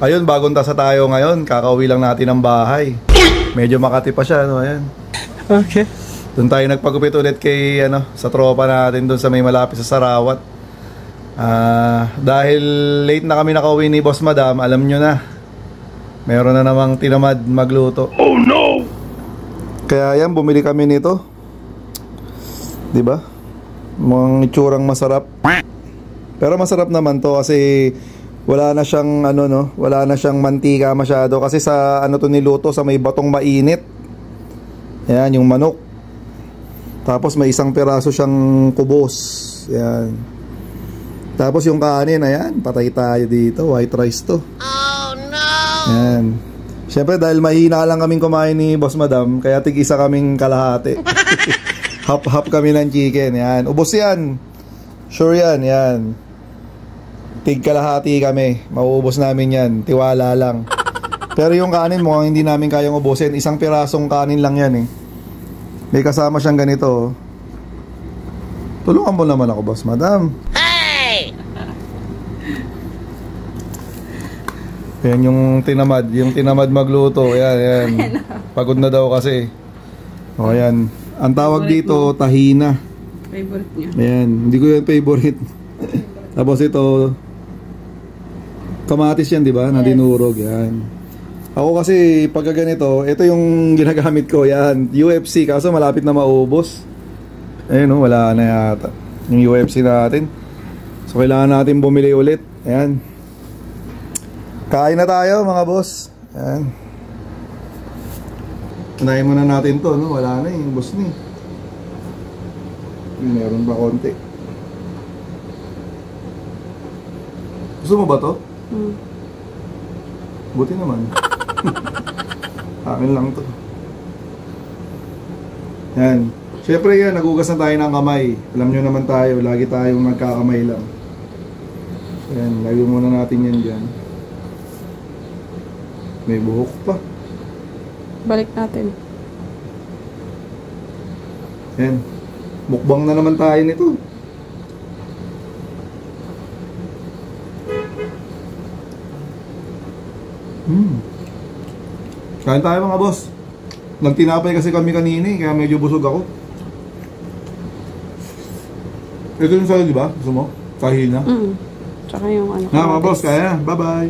Ayun, bagong tasa tayo ngayon. Kakauwi lang natin ng bahay. Medyo Makati pa siya, no? Ayan. Okay. Doon tayo nagpagupit ulit kay, sa tropa natin doon sa may malapit sa Sarawat. Dahil late na kami nakauwi ni Boss Madam, alam nyo na. Meron na namang tinamad magluto. Oh no! Kaya yan, bumili kami nito. Diba? Mukhang itsurang masarap. Pero masarap naman to kasi wala na siyang wala na siyang mantika masyado kasi sa to niluto sa may batong mainit. Yan yung manok. Tapos may isang piraso siyang kubos. Yan. Tapos yung kanin, ayan, patay tayo dito, white rice to. Oh no. Yan. Syempre dahil mahina lang kaming kumain ni Boss Madam, kaya tig-isa kaming kalahati. Hap-hap kami ng chicken. Yan. Ubos yan. Sure yan, yan. Tig-kalahati kami. Mauubos namin yan. Tiwala lang. Pero yung kanin mukhang hindi namin kayang ubusin. Isang pirasong kanin lang yan eh. May kasama siyang ganito. Tulungan mo naman ako, Boss Madam. Hey! Yan yung tinamad. Yung tinamad magluto. Yan, yan. Pagod na daw kasi. O yan. Ang tawag dito, tahina. Favorite niya. Ayan. Hindi ko yan favorite. Tapos ito, kamatis yan, di ba? Na dinurog, yan. Ako kasi, pagka ganito, ito yung ginagamit ko, yan. UFC, kaso malapit na maubos. Ayun, wala na yata. Yung UFC natin. So, kailangan natin bumili ulit. Ayan. Kain na tayo, mga boss. Ayan. Unahin muna natin to, no? Wala na yung boss ni. Meron ba konti? Gusto mo ba to? Buti naman. Akin lang to. Yan. Siyempre yan, nagugas na tayo ng kamay. Alam nyo naman tayo, lagi tayong nagkakamay lang. Yan, lagi muna natin yan dyan. May buhok pa. Balik natin. Yan. Mukbang na naman tayo nito. Kain tayo mga boss. Nagtinapay kasi kami kanina kaya medyo busog ako. Ito yung sa'yo, di ba? Gusto mo? Kahina? Tsaka yung mga boss, kaya. Bye bye.